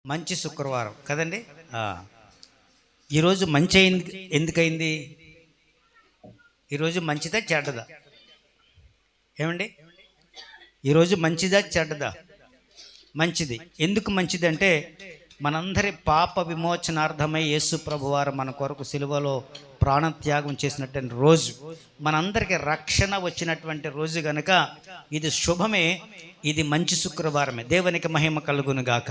మంచి శుక్రవారం కదండి. ఈరోజు మంచి అయింది. ఎందుకయింది? ఈరోజు మంచిదా చెడ్డదా? ఏమండి, ఈరోజు మంచిదా చెడ్డదా? మంచిది. ఎందుకు మంచిది అంటే మనందరి పాప విమోచనార్థమై యేసు ప్రభువారు మన కొరకు సిలువలో ప్రాణత్యాగం చేసినటువంటి రోజు, మనందరికీ రక్షణ వచ్చినటువంటి రోజు గనుక ఇది శుభమే, ఇది మంచి శుక్రవారమే. దేవునికి మహిమ కలుగును గాక.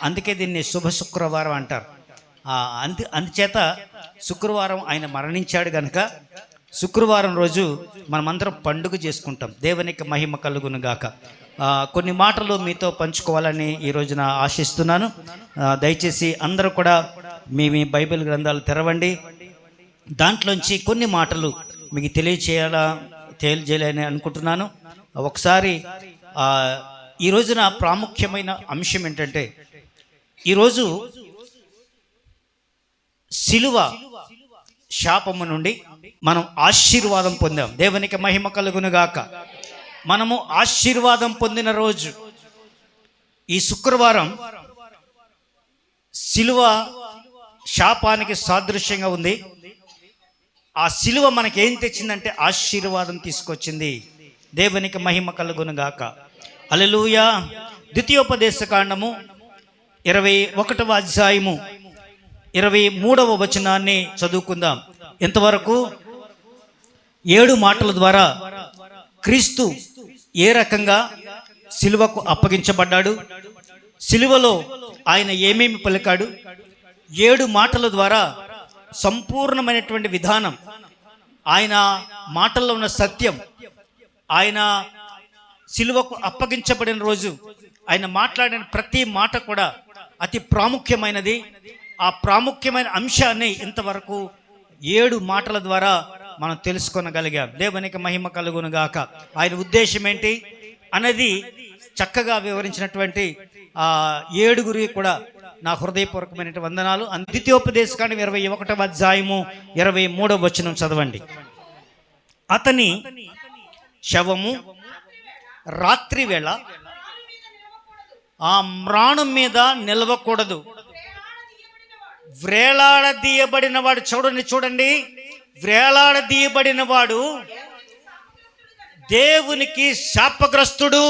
అందుకే దీన్ని శుభ శుక్రవారం అంటారు. అందుచేత శుక్రవారం ఆయన మరణించాడు గనుక శుక్రవారం రోజు మనమందరం పండుగ చేసుకుంటాం. దేవునికి మహిమ కలుగును గాక. కొన్ని మాటలు మీతో పంచుకోవాలని ఈ రోజున ఆశిస్తున్నాను. దయచేసి అందరూ కూడా మీ బైబిల్ గ్రంథాలు తెరవండి. దాంట్లోంచి కొన్ని మాటలు మీకు తెలియజేయాలని అనుకుంటున్నాను. ఒకసారి ఈ రోజున ప్రాముఖ్యమైన అంశం ఏంటంటే, ఈరోజు సిలువ శాపము నుండి మనం ఆశీర్వాదం పొందాం. దేవునికి మహిమ కలుగునుగాక. మనము ఆశీర్వాదం పొందిన రోజు ఈ శుక్రవారం. సిలువ శాపానికి సాదృశ్యంగా ఉంది. ఆ సిలువ మనకేం తెచ్చిందంటే ఆశీర్వాదం తీసుకొచ్చింది. దేవునికి మహిమ కలుగునుగాక. హల్లెలూయా. ద్వితీయోపదేశ కాండము 21వ అధ్యాయము 23వ వచనాన్ని చదువుకుందాం. ఇంతవరకు 7 మాటల ద్వారా క్రీస్తు ఏ రకంగా సిలువకు అప్పగించబడ్డాడు, సిలువలో ఆయన ఏమేమి పలికాడు, 7 మాటల ద్వారా సంపూర్ణమైనటువంటి విధానం, ఆయన మాటల్లో ఉన్న సత్యం, ఆయన సిలువకు అప్పగించబడిన రోజు ఆయన మాట్లాడిన ప్రతి మాట కూడా అతి ప్రాముఖ్యమైనది. ఆ ప్రాముఖ్యమైన అంశాన్ని ఇంతవరకు 7 మాటల ద్వారా మనం తెలుసుకొనగలిగాం. దేవునికి మహిమ కలుగును గాక. ఆయన ఉద్దేశం ఏంటి అనేది చక్కగా వివరించినటువంటి 7గురికి కూడా నా హృదయపూర్వకమైన వందనాలు. ద్వితీయోపదేశకాండం 21వ అధ్యాయము 23వ వచనం చదవండి. అతని శవము రాత్రి వేళ ఆ మ్రాణం మీద నిలవకూడదు. వ్రేలాడదీయబడిన వాడు, చూడండి, వ్రేలాడదీయబడిన వాడు దేవునికి శాపగ్రస్తుడు.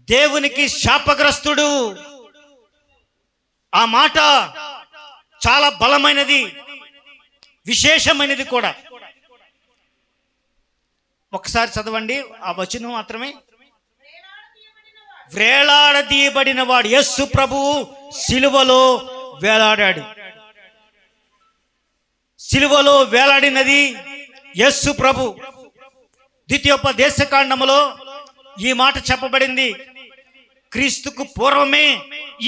దేవునికి శాపగ్రస్తుడు. ఆ మాట చాలా బలమైనది, విశేషమైనది కూడా. ఒకసారి చదవండి ఆ వచనం మాత్రమే. వ్రేలాడదీయబడిన వాడు. యేసు ప్రభువు సిలువలో వేలాడాడు. సిలువలో వేలాడినది యేసు ప్రభు. ద్వితీయోపదేశ కాండములో ఈ మాట చెప్పబడింది. క్రీస్తుకు పూర్వమే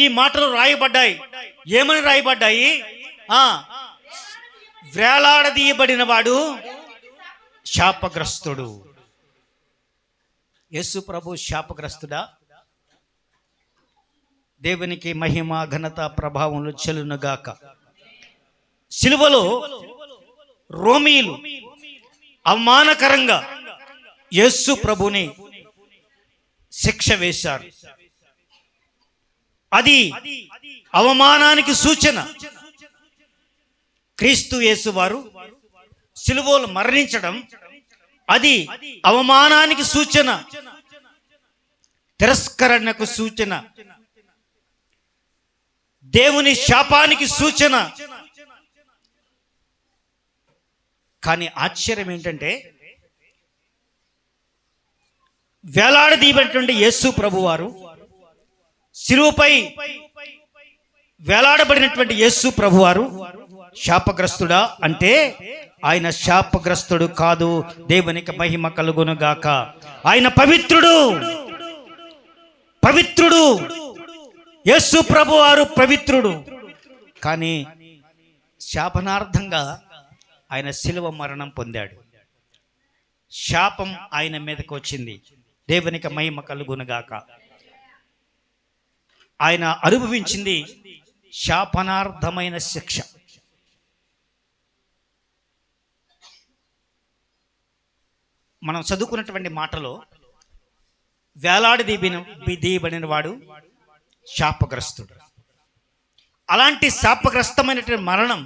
ఈ మాటలు రాయబడ్డాయి. ఏమని రాయబడ్డాయి? వ్రేలాడదీయబడిన వాడు శాపగ్రస్తుడు. యేసు ప్రభు శాపగ్రస్తుడా? దేవునికి మహిమ ఘనత ప్రభావములు చెల్లునుగాక. సిలువలో రోమీయులు అవమానకరంగా యేసు ప్రభుని శిక్ష వేశారు. అది అవమానానికి సూచన. క్రీస్తు యేసు వారు సిలువలో మరణించడం అది అవమానానికి సూచన, తిరస్కరణకు సూచన, దేవుని శాపానికి సూచన. కానీ ఆశ్చర్యం ఏంటంటే, వేలాడదీయబడినటువంటి యేసు ప్రభువారు, సిలువపై వేలాడబడినటువంటి యేసు ప్రభువారు శాపగ్రస్తుడా అంటే ఆయన శాపగ్రస్తుడు కాదు. దేవునికి మహిమ కలుగును గాక. ఆయన పవిత్రుడు. పవిత్రుడు యేసు ప్రభువారు పవిత్రుడు. కానీ శాపనార్థంగా ఆయన సిలువ మరణం పొందాడు. శాపం ఆయన మీదకి వచ్చింది. దేవునికి మహిమ కలుగును గాక. ఆయన అనుభవించింది శాపనార్థమైన శిక్ష. మనం చదువుకున్నటువంటి మాటలో వేలాడదీయబడిన వాడు శాపగ్రస్తుడు. అలాంటి శాపగ్రస్తమైనటువంటి మరణం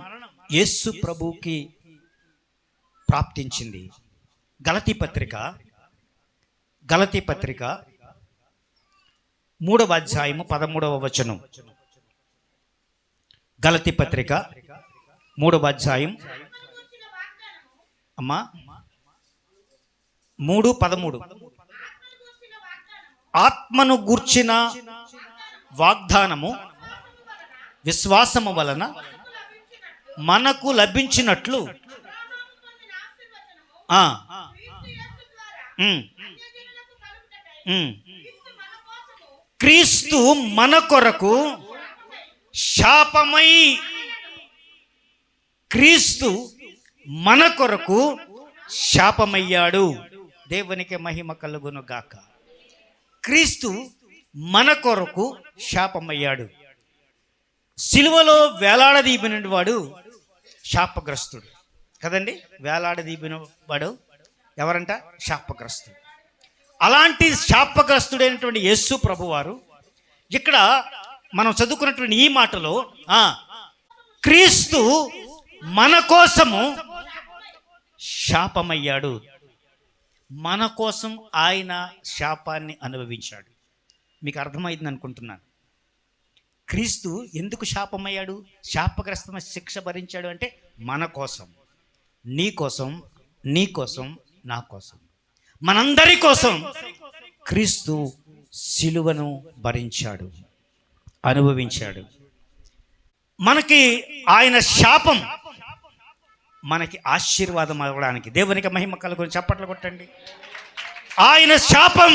యేసు ప్రభువుకి ప్రాప్తించింది. గలతీ పత్రిక 3వ అధ్యాయము 13వ వచనం. గలతీ పత్రిక 3వ అధ్యాయం అమ్మా 3:13. ఆత్మను గూర్చిన వాగ్దానము విశ్వాసము వలన మనకు లభించినట్లు క్రీస్తు మన కొరకు శాపమై, క్రీస్తు మన కొరకు శాపమయ్యాడు. దేవునికి మహిమ కలుగును గాక. క్రీస్తు మన కొరకు శాపమయ్యాడు. సిలువలో వేలాడదీపిన వాడు శాపగ్రస్తుడు కదండి. వేలాడదీపిన వాడు ఎవరంట? శాపగ్రస్తుడు. అలాంటి శాపగ్రస్తుడైనటువంటి యేసు ప్రభువారు ఇక్కడ మనం చదువుకున్నటువంటి ఈ మాటలో క్రీస్తు మన కోసము శాపమయ్యాడు. మన కోసం ఆయన శాపాన్ని అనుభవించాడు. మీకు అర్థమైంది అనుకుంటున్నాను. క్రీస్తు ఎందుకు శాపమయ్యాడు, శాపగ్రస్తమైన శిక్ష భరించాడు అంటే మన కోసం, నీ కోసం, నీ కోసం, నా కోసం, మనందరి కోసం క్రీస్తు సిలువను భరించాడు, అనుభవించాడు. మనకి ఆయన శాపం మనకి ఆశీర్వాదం అవ్వడానికి. దేవునికి మహిమ కలుగుని చప్పట్లు కొట్టండి. ఆయన శాపం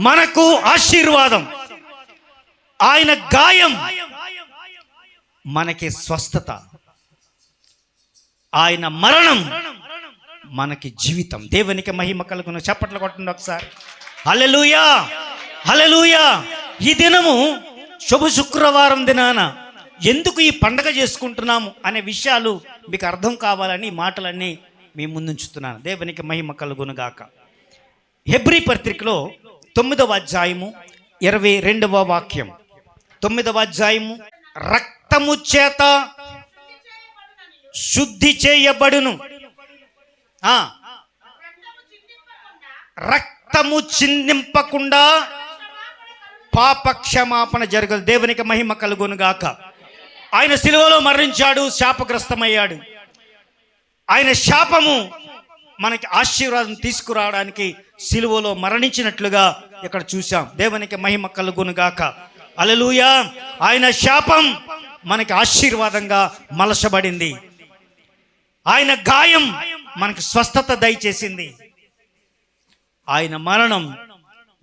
మనకు ఆశీర్వాదం, ఆయన గాయం మనకి స్వస్థత, ఆయన మరణం మనకి జీవితం. దేవునికి మహిమ కలుగును చప్పట్లు కొట్టండి ఒకసారి. హల్లెలూయా, హల్లెలూయా. ఈ దినము శుభ శుక్రవారం దినాన ఎందుకు ఈ పండగ చేసుకుంటున్నాము అనే విషయాలు మీకు అర్థం కావాలని ఈ మాటలన్నీ మీ ముందుంచుతున్నాను. దేవునికి మహిమ కలుగును గాక. హెబ్రీ పత్రికలో 9వ అధ్యాయము 22వ వాక్యం. 9వ అధ్యాయము, రక్తము చేత శుద్ధి చేయబడును, రక్తము చిందింపకుండా పాప క్షమాపణ జరగదు. దేవునికి మహిమ కలుగును గాక. ఆయన సిలువలో మరణించాడు, శాపగ్రస్తమయ్యాడు. ఆయన శాపము మనకి ఆశీర్వాదం తీసుకురావడానికి సిలువలో మరణించినట్లుగా ఇక్కడ చూసాం. దేవునికి మహిమ కలుగును గాక. హల్లెలూయా. ఆయన శాపం మనకి ఆశీర్వాదంగా మలచబడింది. ఆయన గాయం మనకి స్వస్థత దయచేసింది. ఆయన మరణం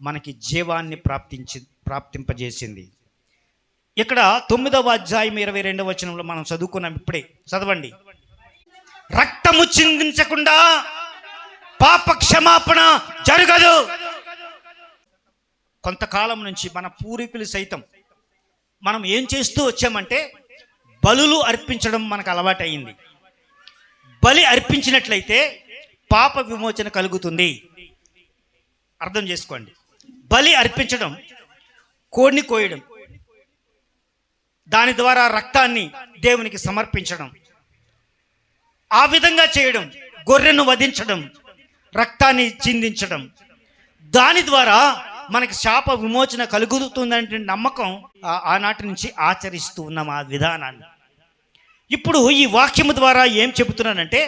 మనకి జీవాన్ని ప్రాప్తింపజేసింది. ఇక్కడ 9వ అధ్యాయం 22వ వచనంలో మనం చదువుకున్నాం. ఇప్పుడే చదవండి. రక్తము చిందించకుండా పాప క్షమాపణ జరగదు. కొంతకాలం నుంచి మన పూర్వీకులు సైతం మనం ఏం చేస్తూ వచ్చామంటే బలులు అర్పించడం మనకు అలవాటయింది. బలి అర్పించినట్లయితే పాప విమోచన కలుగుతుంది. అర్థం చేసుకోండి. బలి అర్పించడం, కోడిని కోయడం, దాని ద్వారా రక్తాన్ని దేవునికి సమర్పించడం, ఆ విధంగా చేయడం, గొర్రెను వధించడం, రక్తాన్ని చిందించడం, దాని ద్వారా మనకి శాప విమోచన కలుగుతుందంటే నమ్మకం ఆనాటి నుంచి ఆచరిస్తూ ఉన్నాం ఆ విధానాన్ని. ఇప్పుడు ఈ వాక్యము ద్వారా ఏం చెబుతున్నానంటే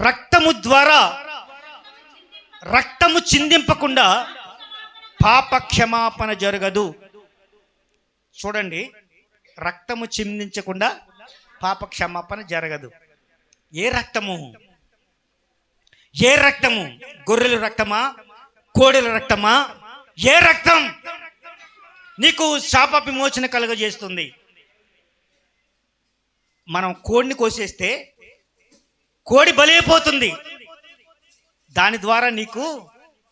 రక్తము ద్వారా, రక్తము చిందింపకుండా పాప క్షమాపణ జరగదు. చూడండి, రక్తము చిందించకుండా పాప క్షమాపణ జరగదు. ఏ రక్తము? ఏ రక్తము? గొర్రెల రక్తమా, కోడెల రక్తమా? ఏ రక్తం నీకు శాప విమోచన కలుగజేస్తుంది? మనం కోడిని కోసేస్తే కోడి బలైపోతుంది, దాని ద్వారా నీకు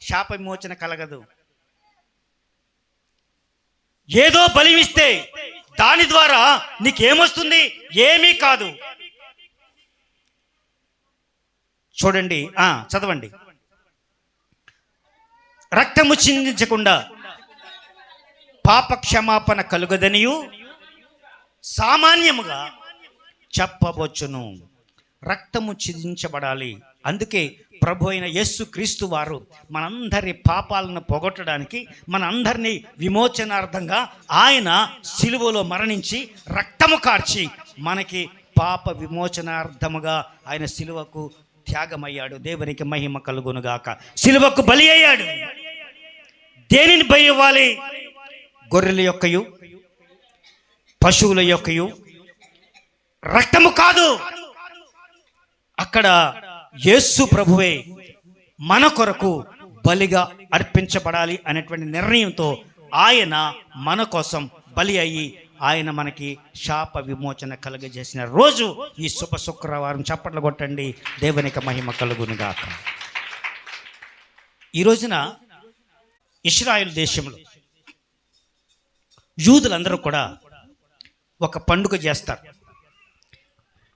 శాప విమోచన కలగదు. ఏదో బలిమిస్తే దాని ద్వారా నీకేమొస్తుంది? ఏమీ కాదు. చూడండి, చదవండి. రక్తము చిందించకుండా పాప క్షమాపణ కలుగదనియు సామాన్యముగా చెప్పవచ్చును. రక్తము చిందించబడాలి. అందుకే ప్రభు అయిన యేసు క్రీస్తు వారు మనందరి పాపాలను పోగొట్టడానికి, మనందరినీ విమోచనార్థంగా ఆయన సిలువలో మరణించి రక్తము కార్చి మనకి పాప విమోచనార్థముగా ఆయన సిలువకు త్యాగమయ్యాడు. దేవునికి మహిమ కలుగునుగాక. సిలువకు బలి అయ్యాడు. దేనిని బలి ఇవ్వాలి? గొర్రెల యొక్కయు పశువుల యొక్కయు రక్తము కాదు. అక్కడ యేసు ప్రభువే మన కొరకు బలిగా అర్పించబడాలి అనేటువంటి నిర్ణయంతో ఆయన మన కోసం బలి అయ్యి ఆయన మనకి శాప విమోచన కలుగజేసిన రోజు ఈ శుభ శుక్రవారం. చప్పట్లు కొట్టండి. దేవునికి మహిమ కలుగునుగాక. ఈ రోజున ఇశ్రాయేలు దేశంలో యూదులందరూ కూడా ఒక పండుగ చేస్తారు.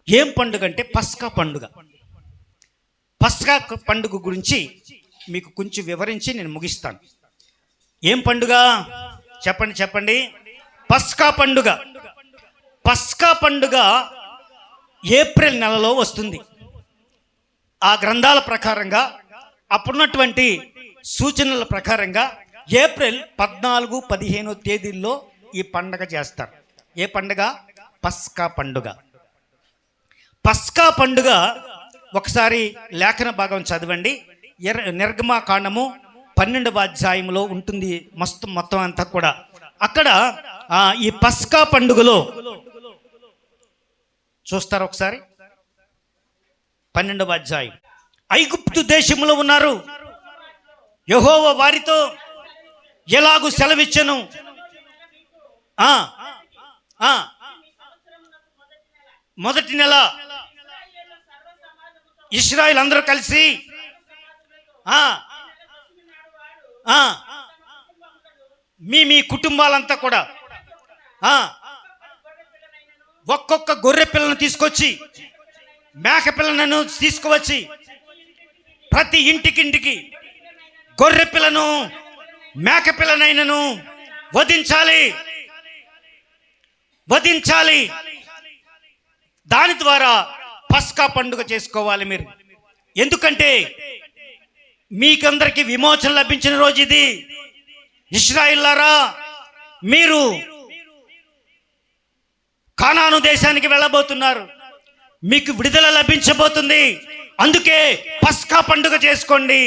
ఏం పండుగ అంటే పస్కా పండుగ. పస్కా పండుగ గురించి మీకు కొంచెం వివరించి నేను ముగిస్తాను. ఏం పండుగ చెప్పండి. పస్కా పండుగ. పస్కా పండుగ ఏప్రిల్ నెలలో వస్తుంది. ఆ గ్రంథాల ప్రకారంగా, అప్పుడున్నటువంటి సూచనల ప్రకారంగా ఏప్రిల్ 14, 15 తేదీల్లో ఈ పండుగ చేస్తారు. ఏ పండుగ? పస్కా పండుగ. పస్కా పండుగ ఒకసారి లేఖన భాగం చదవండి. నిర్గమాకాండము 12వ అధ్యాయంలో ఉంటుంది మొత్తం అంతా కూడా. అక్కడ ఈ పస్కా పండుగలో చూస్తారు ఒకసారి. 12వ అధ్యాయం. ఐగుప్తు దేశంలో ఉన్నారు. యెహోవా వారితో ఎలాగూ సెలవిచ్చెను. మొదటి నెల ఇశ్రాయేలు అందరూ కలిసి మీ కుటుంబాలంతా కూడా ఒక్కొక్క గొర్రె పిల్లను తీసుకొచ్చి, మేక పిల్లను తీసుకువచ్చి, ప్రతి ఇంటికి గొర్రె పిల్లను మేక పిల్లనైనను వధించాలి. దాని ద్వారా పస్కా పండుగ చేసుకోవాలి మీరు. ఎందుకంటే మీకందరికి విమోచన లభించిన రోజు ఇది. ఇశ్రాయేలులారా, మీరు కానాను దేశానికి వెళ్ళబోతున్నారు. మీకు విడుదల లభించబోతుంది. అందుకే పస్కా పండుగ చేసుకోండి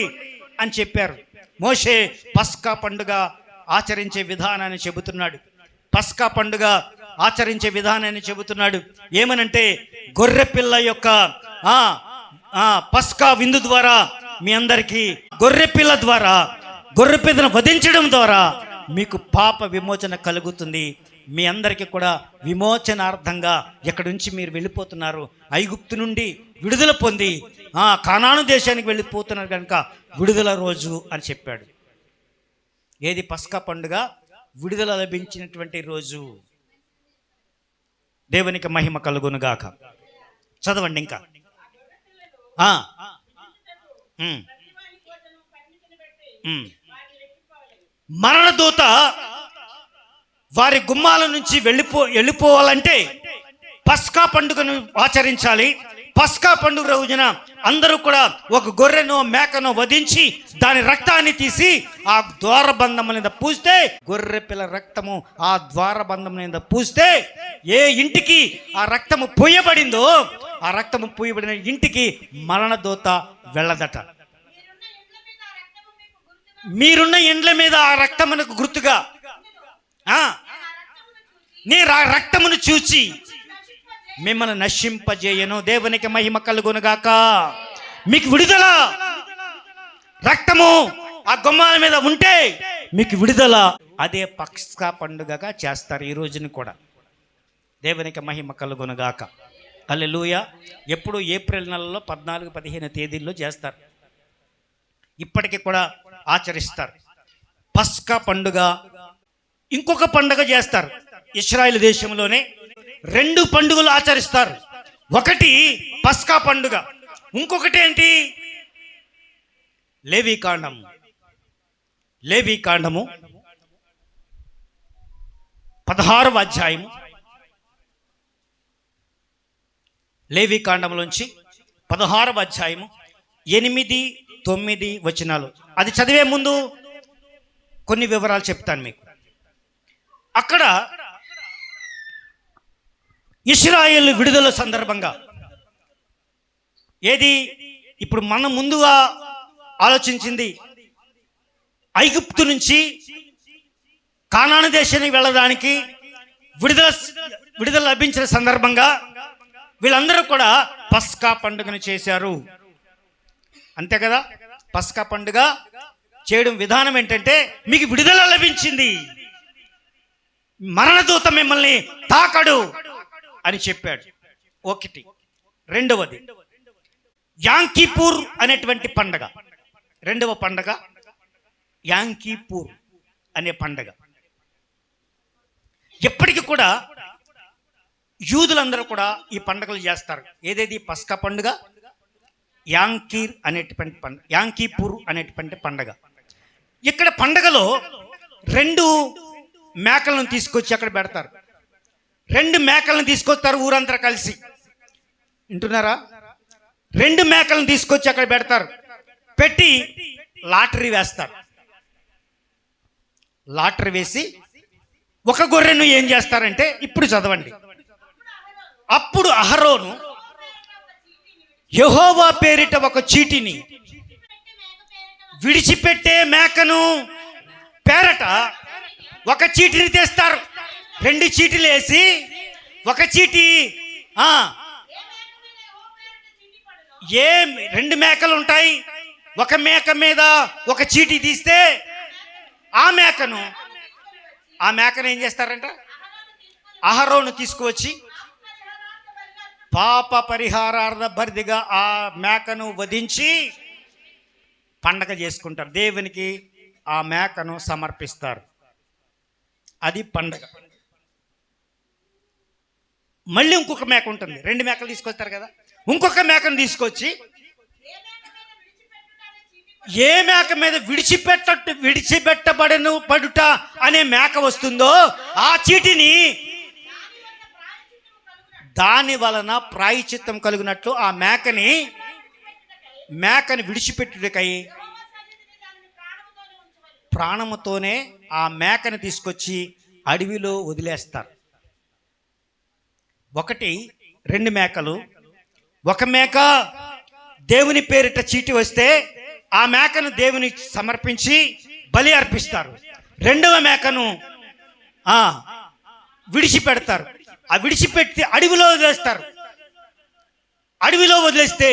అని చెప్పారు. మోషే పస్కా పండుగ ఆచరించే విధానాన్ని చెబుతున్నాడు. పస్కా పండుగ ఆచరించే విధానాన్ని చెబుతున్నాడు. ఏమనంటే గొర్రె పిల్ల యొక్క పస్కా విందు ద్వారా మీ అందరికీ గొర్రె పిల్లను వధించడం ద్వారా మీకు పాప విమోచన కలుగుతుంది. మీ అందరికీ కూడా విమోచనార్థంగా ఎక్కడి నుంచి మీరు వెళ్ళిపోతున్నారు, ఐగుప్తు నుండి విడుదల పొంది కానాను దేశానికి వెళ్ళిపోతున్నారు కనుక విడుదల రోజు అని చెప్పాడు. ఏది? పస్కా పండుగ విడుదల లభించినటువంటి రోజు. దేవునికి మహిమ కలుగునుగాక. చదవండి ఇంకా. మరణదూత వారి గుమ్మాల నుంచి వెళ్ళిపోవాలంటే పస్కా పండుగను ఆచరించాలి. పస్కా పండుగ రోజున అందరూ కూడా ఒక గొర్రెనో మేకనో వధించి దాని రక్తాన్ని తీసి ఆ ద్వారబంధం మీద పూస్తే, గొర్రె పిల్ల రక్తము ఆ ద్వారబంధం మీద పూస్తే ఏ ఇంటికి ఆ రక్తము పూయబడిందో ఆ రక్తము పూయబడిన ఇంటికి మరణదూత వెళ్ళదట. మీరున్న ఇండ్ల మీద ఆ రక్తమునకు గుర్తుగా నేను ఆ రక్తమును చూచి మిమ్మల్ని నశింపజేయను. దేవునికి మహిమ కలుగునుగాక. మీకు విడుదల. రక్తము ఆ గుమ్మాల మీద ఉంటే మీకు విడుదల. అదే పస్కా పండుగగా చేస్తారు ఈ రోజుని కూడా. దేవునికి మహిమ కలుగునుగాక. హల్లెలూయా. ఎప్పుడు ఏప్రిల్ నెలలో 14, 15 తేదీల్లో చేస్తారు. ఇప్పటికీ కూడా ఆచరిస్తారు పస్కా పండుగ. ఇంకొక పండుగ చేస్తారు. ఇశ్రాయేలు దేశంలోనే 2 పండుగలు ఆచరిస్తారు. ఒకటి పస్కా పండుగ, ఇంకొకటి ఏంటి? లేవీకాండము 16వ అధ్యాయము లేవి కాండంలోంచి 16వ అధ్యాయము 8, 9 వచనాలు. అది చదివే ముందు కొన్ని వివరాలు చెప్తాను మీకు. అక్కడ ఇశ్రాయేలు విడుదల సందర్భంగా ఏది ఇప్పుడు మనం ముందుగా ఆలోచించింది, ఐగుప్తు నుంచి కానాను దేశానికి వెళ్ళడానికి విడుదల లభించిన సందర్భంగా వీళ్ళందరూ కూడా పస్కా పండుగను చేశారు. అంతే కదా? పస్కా పండుగ చేయడం విధానం ఏంటంటే, మీకు విడుదల లభించింది, మరణదూత మిమ్మల్ని తాకడు అని చెప్పాడు. ఒకటి. రెండవది యాంకీపూర్ అనేటువంటి పండగ. రెండవ పండగ యాంకీపూర్ అనే పండగ. ఎప్పటికీ కూడా యూదులందరూ కూడా ఈ పండుగలు చేస్తారు. ఏదేది పస్కా పండుగ, యాంకీపూర్ అనేటువంటి పండగ. ఇక్కడ పండగలో 2 మేకలను తీసుకొచ్చి అక్కడ పెడతారు. 2 మేకలను తీసుకొస్తారు ఊరంతా కలిసి. వింటున్నారా? 2 మేకలను తీసుకొచ్చి అక్కడ పెడతారు. పెట్టి లాటరీ వేస్తారు. లాటరీ వేసి ఒక గొర్రెను ఏం చేస్తారంటే, ఇప్పుడు చదవండి. అప్పుడు అహరోను యెహోవా పేరిట ఒక చీటిని, విడిచిపెట్టే మేకను పేరట ఒక చీటిని తెస్తారు. 2 చీటీలు వేసి, ఒక చీటి ఏ 2 మేకలు ఉంటాయి, ఒక మేక మీద ఒక చీటీ తీస్తే ఆ మేకను ఏం చేస్తారంట, అహరోను తీసుకువచ్చి పాప పరిహారార్థ బరిదిగా ఆ మేకను వధించి పండగ చేసుకుంటారు. దేవునికి ఆ మేకను సమర్పిస్తారు. అది పండగ. మళ్ళీ ఇంకొక మేక ఉంటుంది. 2 మేకలు తీసుకొస్తారు కదా, ఇంకొక మేకను తీసుకొచ్చి ఏ మేక మీద విడిచిపెట్టబడను పడుట అనే మేక వస్తుందో ఆ చీటిని దాని వలన ప్రాయశ్చిత్తం కలుగునట్లు ఆ మేకని విడిచిపెట్టుటకై ప్రాణముతోనే ఆ మేకని తీసుకొచ్చి అడవిలో వదిలేస్తారు. 1, 2 మేకలు. ఒక మేక దేవుని పేరిట చీటి వస్తే ఆ మేకను దేవునికి సమర్పించి బలి అర్పిస్తారు. 2వ మేకను విడిచిపెడతారు. ఆ విడిచిపెట్టి అడవిలో వదిలేస్తారు. అడవిలో వదిలేస్తే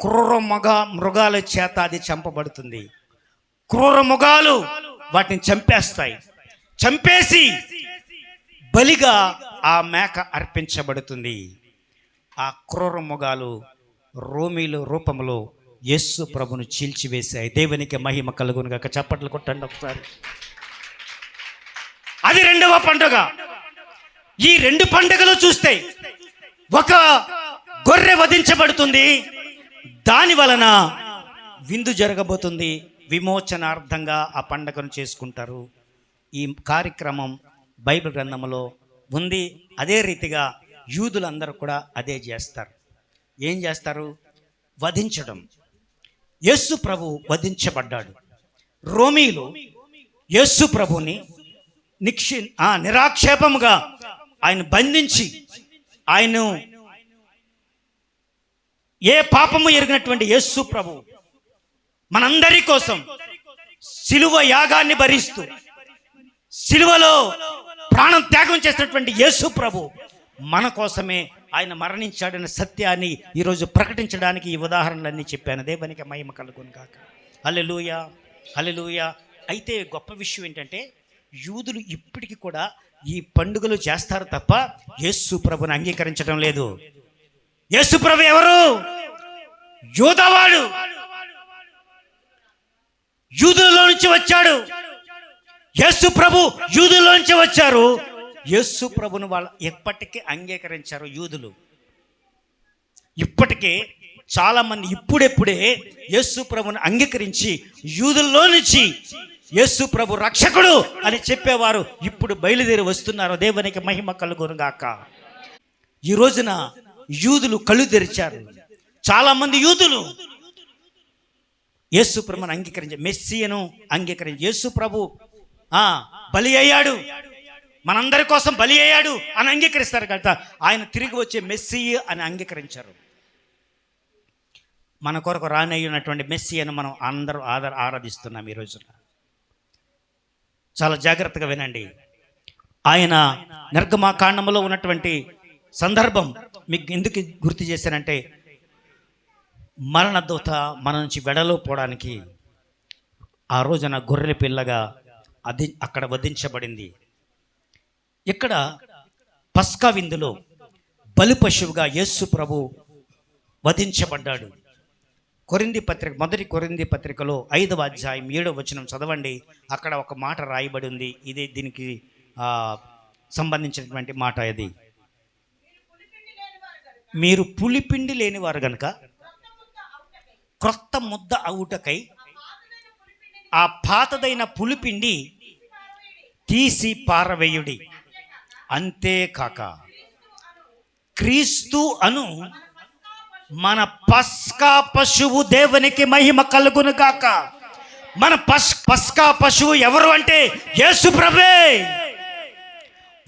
క్రూర మృగాల చేత అది చంపబడుతుంది. క్రూర మృగాలు వాటిని చంపేస్తాయి. చంపేసి బలిగా ఆ మేక అర్పించబడుతుంది. ఆ క్రూర మృగాలు రోమీల రూపంలో యేసు ప్రభును చీల్చివేశాయి. దేవునికి మహిమ కలుగును గాక. చప్పట్లు కొట్టండి ఒకసారి. అది 2వ పండుగ. ఈ 2 పండుగలు చూస్తే ఒక గొర్రె వధించబడుతుంది, దాని వలన విందు జరగబోతుంది. విమోచనార్థంగా ఆ పండుగను చేసుకుంటారు. ఈ కార్యక్రమం బైబిల్ గ్రంథంలో ఉంది. అదే రీతిగా యూదులందరూ కూడా అదే చేస్తారు. ఏం చేస్తారు? వధించడం. యేసు ప్రభు వధించబడ్డాడు. రోమీలు యేసు ప్రభుని నిరాక్షేపముగా ఆయన బంధించి, ఆయన ఏ పాపము ఎరిగినటువంటి యేసు ప్రభు మనందరి కోసం సిలువ యాగాన్ని భరిస్తూ సిలువలో ప్రాణం త్యాగం చేసినటువంటి యేసు ప్రభు మన కోసమే ఆయన మరణించాడన్న సత్యాన్ని ఈరోజు ప్రకటించడానికి ఈ ఉదాహరణలన్నీ చెప్పాను. దేవునికి మహిమ కలుగును గాక. హల్లెలూయా, హల్లెలూయా. అయితే గొప్ప విషయం ఏంటంటే, యూదులు ఇప్పటికీ కూడా ఈ పండుగలు చేస్తారు తప్ప యేసు ప్రభుని అంగీకరించడం లేదు. యేసు ప్రభు ఎవరు? యూదవాడు. యూదులలో నుంచి వచ్చాడు. యేసు ప్రభు యూదులో నుంచి వచ్చారు. యేసు ప్రభును వాళ్ళు ఎప్పటికీ అంగీకరించారు యూదులు. ఇప్పటికే చాలా మంది ఇప్పుడెప్పుడే యేసు ప్రభుని అంగీకరించి యూదుల్లో నుంచి యేసు ప్రభు రక్షకుడు అని చెప్పేవారు ఇప్పుడు బయలుదేరి వస్తున్నారు. దేవునికి మహిమ కలుగును గాక. ఈ రోజున యూదులు కళ్ళు తెరిచారు. చాలా మంది యూదులు యేసు ప్రభువును అంగీకరించారు, మెస్సియను అంగీకరించి యేసు ప్రభు బలి అయ్యాడు, మనందరి కోసం బలి అయ్యాడు అని అంగీకరిస్తారు కదా. ఆయన తిరిగి వచ్చే మెస్సియ అని అంగీకరించారు. మన కొరకు రానయ్యున్నటువంటి మెస్సియను మనం అందరూ ఆరాధిస్తున్నాం ఈ రోజున. చాలా జాగ్రత్తగా వినండి. ఆయన నిర్గమకాండములో ఉన్నటువంటి సందర్భం మీకు ఎందుకు గుర్తు చేశానంటే, మరణ దూత మన నుంచి వెడలో పోవడానికి ఆ రోజున గొర్రెల పిల్లగా అక్కడ వధించబడింది. ఇక్కడ పస్కా విందులో బలి పశువుగా యేసు ప్రభు వధించబడ్డాడు. మొదటి కొరింథీ పత్రికలో 5వ అధ్యాయం 7వ వచనం చదవండి. అక్కడ ఒక మాట రాయబడి ఉంది. ఇదే దీనికి సంబంధించినటువంటి మాట. ఇది మీరు పులిపిండి లేనివారు గనుక క్రొత్త ముద్ద అవుటకై ఆ పాతదైన పులిపిండి తీసి పారవేయుడి. అంతేకాక క్రీస్తు అను మన పస్కా పశువు, దేవునికి మహిమ కలుగును గాక. మన పస్కా పశువు ఎవరు అంటే యేసు ప్రభువే.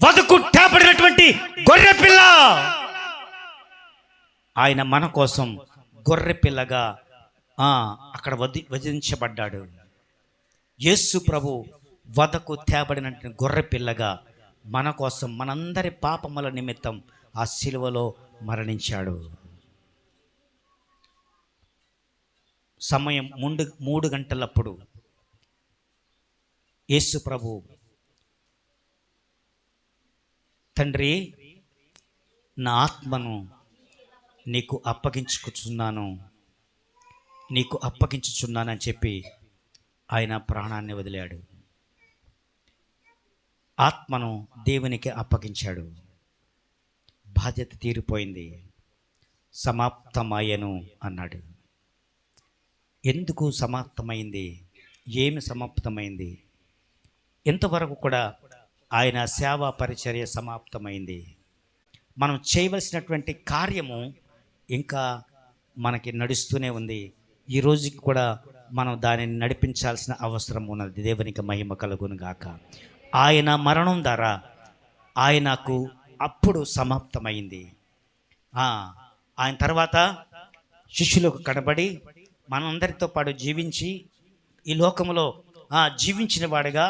వధకుట్టబడినటువంటి గొర్రె పిల్ల. ఆయన మన కోసం గొర్రె పిల్లగా అక్కడ వధించబడ్డాడు. యేసు ప్రభు వధకు తేబడినటువంటి గొర్రె పిల్లగా మన కోసం, మనందరి పాపముల నిమిత్తం ఆ శిలువలో మరణించాడు. సమయం 3 గంటలప్పుడు యేసు ప్రభు, తండ్రి నా ఆత్మను నీకు అప్పగించుచున్నానని చెప్పి ఆయన ప్రాణాన్ని వదిలాడు. ఆత్మను దేవునికి అప్పగించాడు. బాధ్యత తీరిపోయింది, సమాప్తమయ్యను అన్నాడు. ఎందుకు సమాప్తమైంది? ఏమి సమాప్తమైంది? ఇంతవరకు కూడా ఆయన సేవా పరిచర్య సమాప్తమైంది. మనం చేయవలసినటువంటి కార్యము ఇంకా మనకి నడుస్తూనే ఉంది. ఈ రోజుకి కూడా మనం దానిని నడిపించాల్సిన అవసరం ఉన్నది. దేవునికి మహిమ కలుగును గాక. ఆయన మరణం ద్వారా ఆయనకు అప్పుడు సమాప్తమైంది. ఆయన తర్వాత శిష్యులకు కనబడి మనందరితో పాటు జీవించి ఈ లోకంలో జీవించిన వాడుగా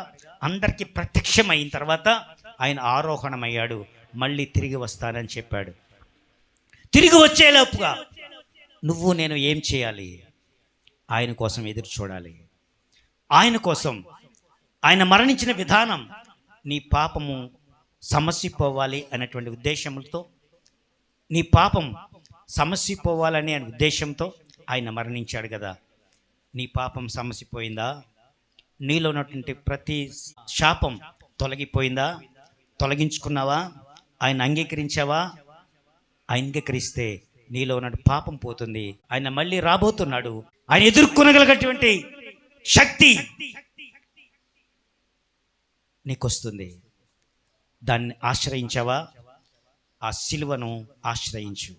అందరికీ ప్రత్యక్షమైన తర్వాత ఆయన ఆరోహణమయ్యాడు. మళ్ళీ తిరిగి వస్తానని చెప్పాడు. తిరిగి వచ్చేలోపుగా నువ్వు నేను ఏం చేయాలి? ఆయన కోసం ఎదురు చూడాలి. ఆయన కోసం ఆయన మరణించిన విధానం నీ పాపము సమసిపోవాలి అనేటువంటి ఉద్దేశంతో, నీ పాపం సమసిపోవాలనే ఉద్దేశంతో ఆయన మరణించాడు కదా. నీ పాపం సమసిపోయిందా? నీలో ఉన్నటువంటి ప్రతి శాపం తొలగిపోయిందా? తొలగించుకున్నావా? ఆయన అంగీకరించావా? అంగీకరిస్తే నీలో ఉన్న పాపం పోతుంది. ఆయన మళ్ళీ రాబోతున్నాడు. ఆయన ఎదుర్కొనగలిగినటువంటి శక్తి నీకు వస్తుంది. దాన్ని ఆశ్రయించావా? ఆ సిలువను ఆశ్రయించు.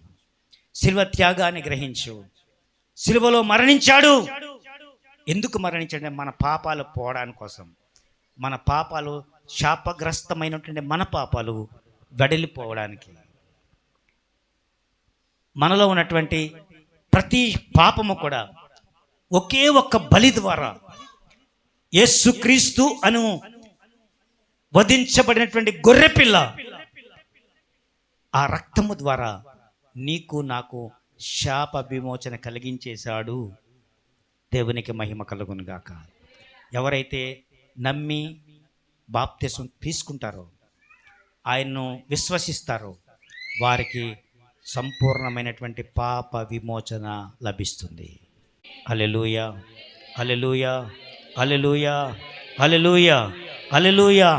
సిలువ త్యాగాన్ని గ్రహించు. సిలువలో మరణించాడు. ఎందుకు మరణించాడు? మన పాపాలు పోవడానికి కోసం. మన పాపాలు శాపగ్రస్తమైనటువంటి మన పాపాలు వెడలిపోవడానికి. మనలో ఉన్నటువంటి ప్రతి పాపము కూడా ఒకే ఒక్క బలి ద్వారా, యేసుక్రీస్తు అను వధించబడినటువంటి గొర్రెపిల్ల ఆ రక్తము ద్వారా నీకు నాకు శాప విమోచన కలిగించేశాడు. దేవునికి మహిమ కలుగును గాక. ఎవరైతే నమ్మి బాప్తిసం తీసుకుంటారో, ఆయన్ను విశ్వసిస్తారో, వారికి సంపూర్ణమైనటువంటి పాప విమోచన లభిస్తుంది. హల్లెలూయా, హల్లెలూయా, హల్లెలూయా, హల్లెలూయా, హల్లెలూయా.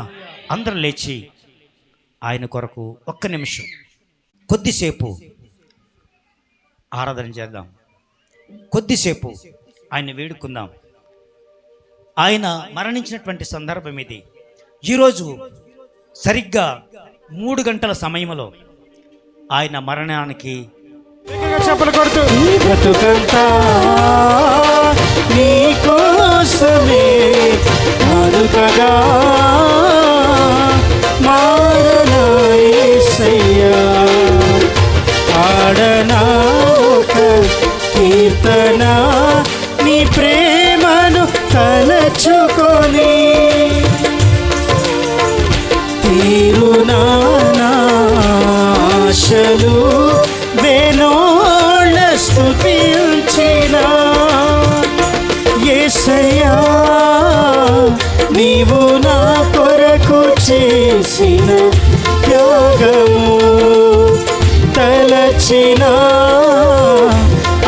అందరూ లేచి ఆయన కొరకు ఒక్క నిమిషం కొద్దిసేపు ఆరాధన చేద్దాం. కొద్దిసేపు ఆయన వేడుకుందాం. ఆయన మరణించినటువంటి సందర్భం ఇది. ఈరోజు సరిగ్గా 3 గంటల సమయంలో ఆయన మరణానికి చెప్పలు కొడుతూ బ్రతుకంతా నీ కోసమే కానుకగా మారనా యేసయ్యా. ఆడనా ఒక కీర్తన నీ ప్రేమను తలచుకొని తీరునా ఆశలు వేణోళ్ళ స్తుతించిన యేసయ్యా. నీవు నా కొరకు చేసిన త్యాగము తలచిన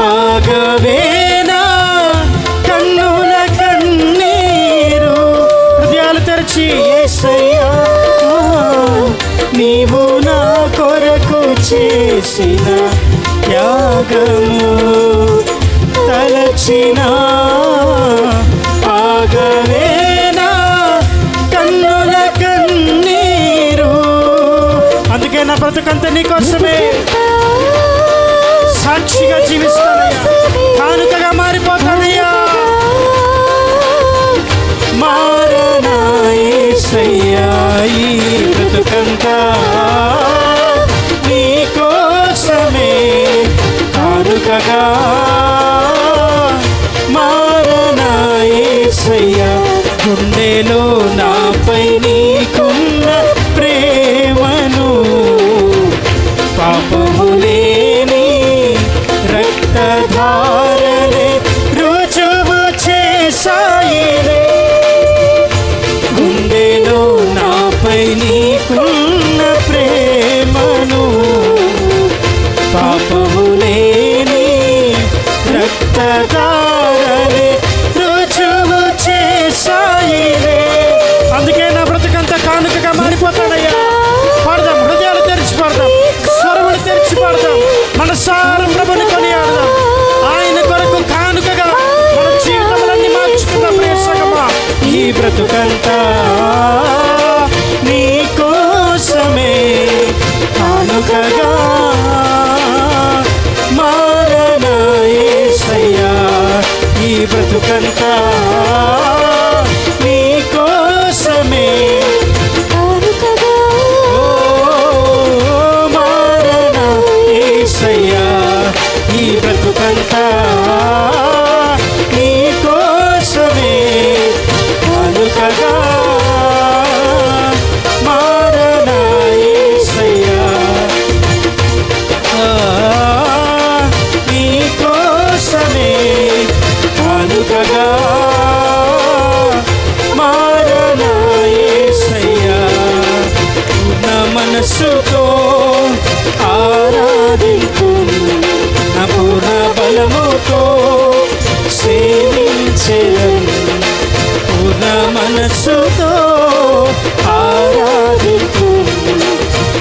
ఆగవేనా కన్నుల కన్నీరు. హృదయాలు తెరచి యేసయ్యా నీవు నా కొరకు చేసిన త్యాగము తలచిన ఆగవేనా కన్నుల కన్నీరు. అందుకే నా బ్రతుకంతా నీ కోసమే సాక్షిగా జీవిస్తానయ్యా, కానుకగా మారిపోతానయ్యా. మారనా యేసయ్యా ఈ బ్రతుకంతా నీ కోసమే కానుకగా మారనా యేసయ్యా. గుండెలో నాపై నీకున్న ప్రేమను పాపము లేని రక్తధారలే రుజువు చేసాయిలే. గుండెలో నాపై నీకున్న ప్రేమను పాపము లేని రక్తధారలే రుజువు చేసాయిలే. అందుకే నా బ్రతుకంతా కానుకగా మారిపోతాడయ్యా. పాడదాం, హృదయాలు తెరిచి పాడదాం, స్వరములు తెరిచి పాడదాం, మనసారం ప్రభుని కొనియాడదాం. ఆయన కొరకు కానుకగా మన జీవితములన్నీ మార్చుకుందాం. ప్రియ సంగమా, ఈ బ్రతుకంతా నీ కోసమే కానుకగా మారనా యేసయ్యా. ఈ బ్రతుకంతా నీ కోసమే కానుకగా మారనా యేసయ్యా. ఈ బ్రతుకంతా నీ కోసమే కానుకగా మారనా యేసయ్యా. నీ కోసమే కానుకగా మారనా యేసయ్యా. నా మనస్సుతో ఆరాధించు, నా పూర్ణ బలముతో సేవించెదను. పూర్ణ మనస్సుతో ఆరాధించు,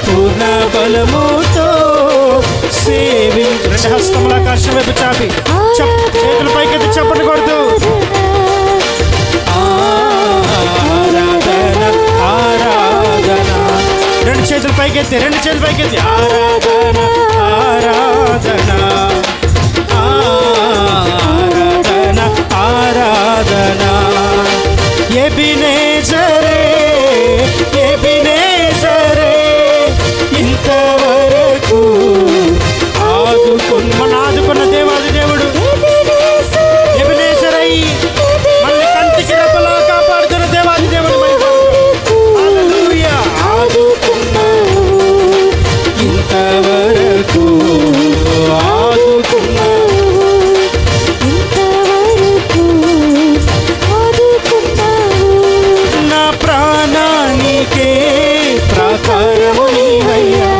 పూర్ణ బలముతో సేవించు. రెండు హస్తముల ఆకాశం వైపు చాపి చేతుల పైకెత్తి చప్పట్లు కొడుతూ ఆరాధన ఆరాధన. రెండు చేతులు పైకెత్తి, రెండు చేతులు పైకెత్తి. ఆరాధన ఆరాధన ఆరాధన ఆరాధన. ఎబినేజరే ఎబినేజరే ఇంతవరకు ఆదుకున్న దేవాది దేవుడు ఎబినేజరై మళ్ళీ కంటికి రెప్పలా కాపాడుతున్న దేవాది దేవుడు. హల్లెలూయా. ఆదుకున్నావు ఇంతవరకు, ఆదుకున్నావు నా ప్రాణానికే ప్రాకారము నీవయ్యా,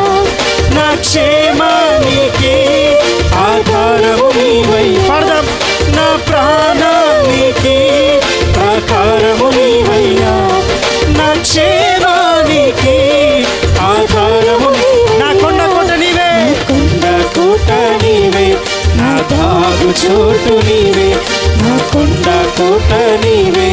నా క్షేమానికి ఆధారము నీవయ్యా. పాడదాం. నా ప్రాణానికి ప్రాకారము నీవయ్యా, నా క్షేమానికి ఆధారము. నా కొండ కోట నీవే, కొండ కోట నీవే, నా దాగు చోటు నీవే, నా కొండ తోట నీవే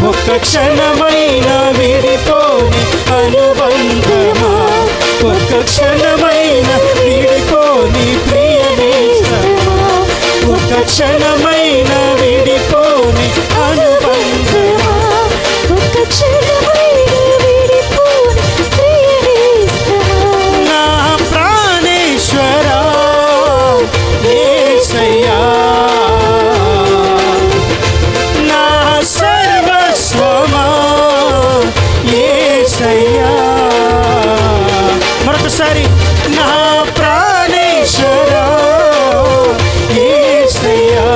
ఒక్క క్షణమైన విడిపోని అనుబంధమా, ఒక్క క్షణమైన విడిపోని ప్రియ నేస్తమా, ఒక్క క్షణమైన విడిపోని అనుబంధమా, ఒక్క క్షణమైన విడిపోని ప్రియ నేస్తమా. నా ప్రాణేశ్వరా యేసయ్యా, నా సర్వస్వమా యేసయ్యా. మరొకసారి నా ప్రాణేశ్వరా యేసయ్యా,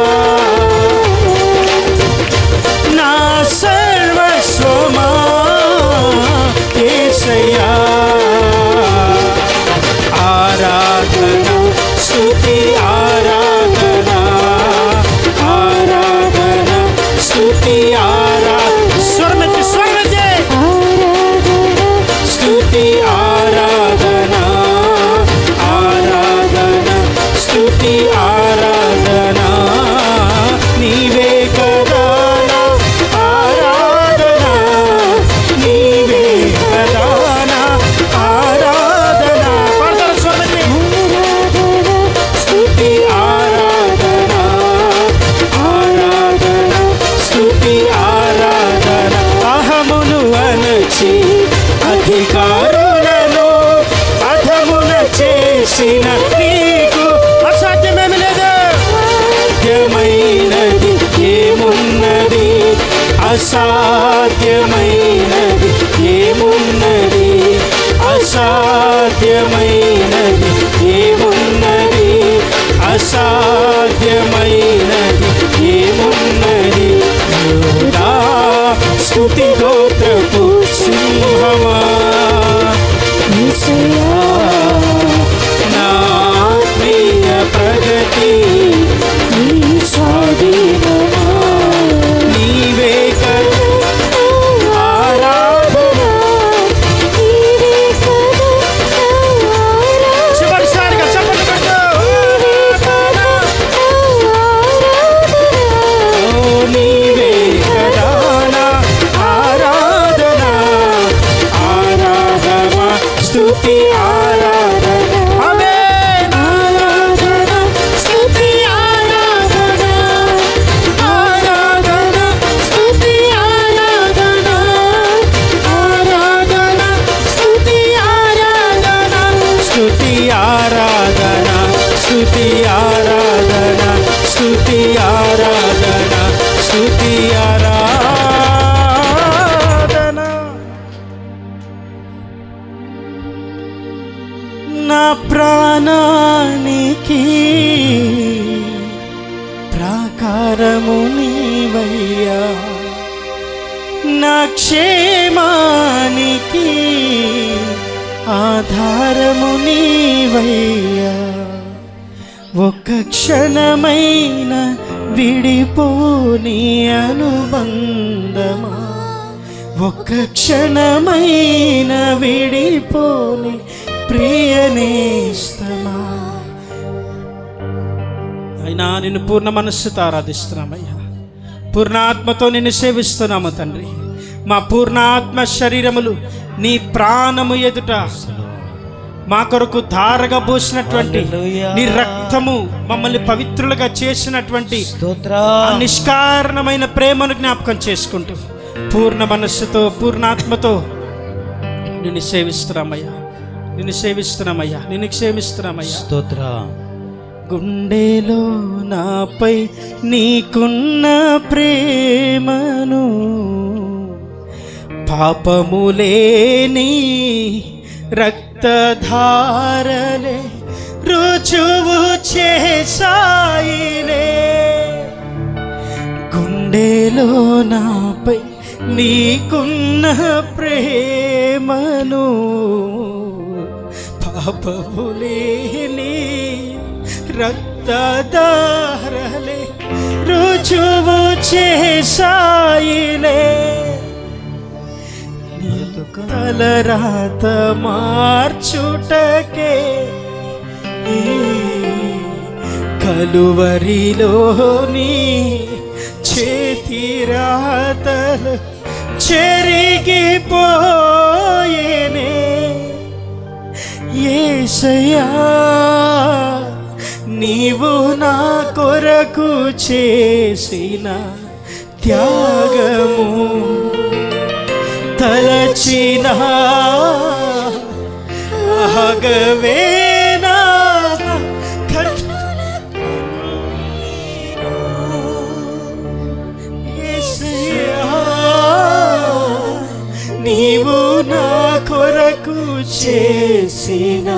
నా సర్వస్వమా యేసయ్యా. ఆరాధన స్తుతి ఆరాధన, ఆరాధన స్తుతి ఆరాధన, స్వరమెత్తి స్తుతి ఆరాధన, ఆరాధన స్తుతి ఆరాధన నీవే కదా నా ఆరాధన, నీవే కదా నా ఆరాధన. పాడతారా స్వరమెత్తి? స్తుతి ఆరాధన, ఆరాధన స్తుతి ఆరాధన. అహమును అణచి అధికారులను అధమున చేసిన నీకు అసాధ్యమేమి లేదు. అసాధ్యమైనది ఏమున్నది, అసాధ్యమైనది ఏమున్నది, అసాధ్యమైనది ఏమున్నది, అసాధ్యమైనది ఏమున్నది. యోధా స్తుతి గోత్రపు సింహమా యేసయ్యా, నా ఆత్మీయ ప్రగతి నీ స్వాధీనమా, నీవే కదా ఆరాధన. చివరిసారిగా చప్పట్లు కొట్టు. ఓ నీవే కదా నా ఆరాధన, ఆరాధన స్తుతి ఆరాధన. ఆమేన్. ఆరాధన స్తుతి ఆరాధన, ఆరాధన స్తుతి ఆరాధన, ఆరాధన స్తుతి ఆరాధన, స్తుతి ఆరాధన, స్తుతి ఆరాధన, స్తుతి ఆరాధన, స్తుతి ఆరాధన. నా ప్రాణానికి ప్రాకారము నీవయ్యా, నా క్షేమానికి ఆధారము నీవయ్యా. ఒక్క క్షణమైన విడిపోని అనుబంధమా, ఒక్క క్షణమైన విడిపోని ప్రియ నేస్తమా. అయినా నిన్ను పూర్ణ మనస్సుతో ఆరాధిస్తున్నామయ్యా, పూర్ణ ఆత్మతో నిన్ను సేవిస్తున్నాము తండ్రి. మా పూర్ణ ఆత్మ శరీరములు నీ ప్రాణము ఎదుట మా కొరకు ధారగా పోసినటువంటి నీ రక్తము మమ్మల్ని పవిత్రులుగా చేసినటువంటి ఆ నిష్కారణమైన ప్రేమను జ్ఞాపకం చేసుకుంటూ పూర్ణ మనస్సుతో పూర్ణాత్మతో నిన్ను సేవిస్తున్నామయ్యా, నిన్ను సేవిస్తున్నామయ్యా, నిన్ను క్షేమిస్తున్నామయ్యా. స్తోత్ర. గుండెలో నాపై నీకున్న ప్రేమను పాపములేని రక్తధారలే రుజువు చేసాయిలే. గుండెలో నాపై నీకున్న ప్రేమను పాపములేని రక్తధారలే రుజువు చేసాయిలే. తలరాత మార్చుటకే కలువరిలోని చేతిరాతలు చెరిగిపోయేనే యేసయ్యా నీవు నా కొరకు చేసిన త్యాగము తలచిన ఆగవేనా నీవు నా కొరకు చేసిన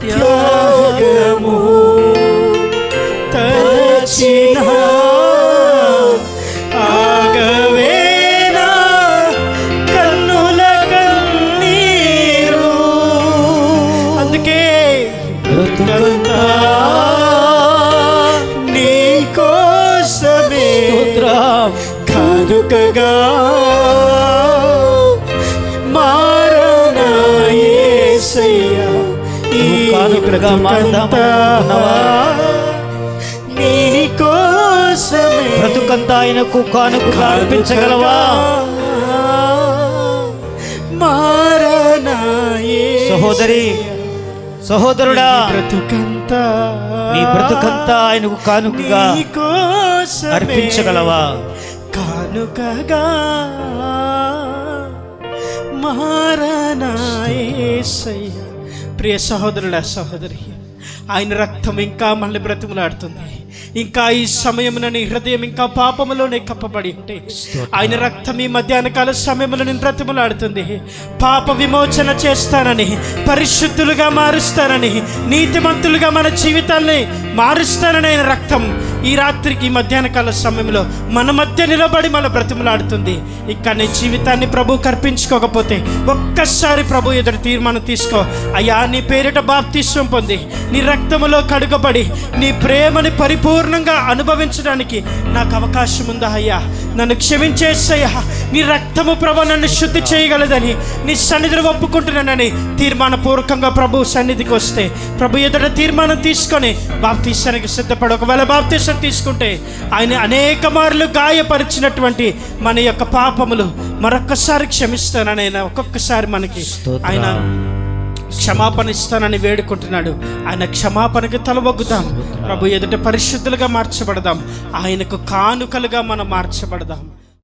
త్యాగము తలచిన ఆగవేనా కన్నుల కన్నీరు అందుకే బ్రతుకంతా నీ కోసమే కానుకగా మారనా యేసయ్యా ఈ కానుకగా మారుదామా నీ కోసమే బ్రతుకంతా ఆయనకు కానుకగా అర్పించగలవా? మారనా సహోదరి, సహోదరుడా, బ్రతుకంతా నీ బ్రతుకంతా ఆయనకు కానుకగా అర్పించగలవా? కానుకగా మారనా యేసయ్యా. ప్రియ సహోదరుడా, సహోదరి, ఆయన రక్తం ఇంకా మళ్ళీ బ్రతిమలాడుతుంది. ఇంకా ఈ సమయమున నీ హృదయం ఇంకా పాపములోనే కప్పబడి ఉంటే ఆయన రక్తం ఈ మధ్యాహ్న కాల సమయంలో నేను బ్రతిమలాడుతుంది. పాప విమోచన చేస్తానని, పరిశుద్ధులుగా మారుస్తానని, నీతిమంతులుగా మన జీవితాల్ని మారుస్తానని ఆయన రక్తం ఈ రాత్రికి మధ్యాహ్న కాల సమయంలో మన మధ్య నిలబడి మన బ్రతిమలాడుతుంది. ఇంకా నీ జీవితాన్ని ప్రభువుకు అర్పించుకోకపోతే ఒక్కసారి ప్రభు ఎదురు తీర్మానం తీసుకో. అయ్యా, నీ పేరిట బాప్తిస్వం పొంది నీ రక్తములో కడుగబడి నీ ప్రేమని పరిపూర్ణంగా అనుభవించడానికి నాకు అవకాశం ఉందా అయ్యా? నన్ను క్షమించేసయ్యా, నీ రక్తము ప్రభు నన్ను శుద్ధి చేయగలదని నీ సన్నిధిని ఒప్పుకుంటున్నానని తీర్మానపూర్వకంగా ప్రభు సన్నిధికి వస్తే ప్రభు ఎదుట తీర్మానం తీసుకొని బాప్తిస్వానికి సిద్ధపడు. ఒకవేళ బాప్తిస్వం తీసుకుంటే ఆయన అనేక మార్లు గాయపరిచినటువంటి మన యొక్క పాపములు మరొక్కసారి క్షమిస్తానని ఆయన ఒక్కొక్కసారి మనకి ఆయన క్షమాపణ ఇస్తానని వేడుకుంటున్నాడు. ఆయన క్షమాపణకి తలవొగ్గుదాం. ప్రభు ఎదుట పరిశుద్ధులుగా మార్చబడదాం. ఆయనకు కానుకలుగా మనం మార్చబడదాం.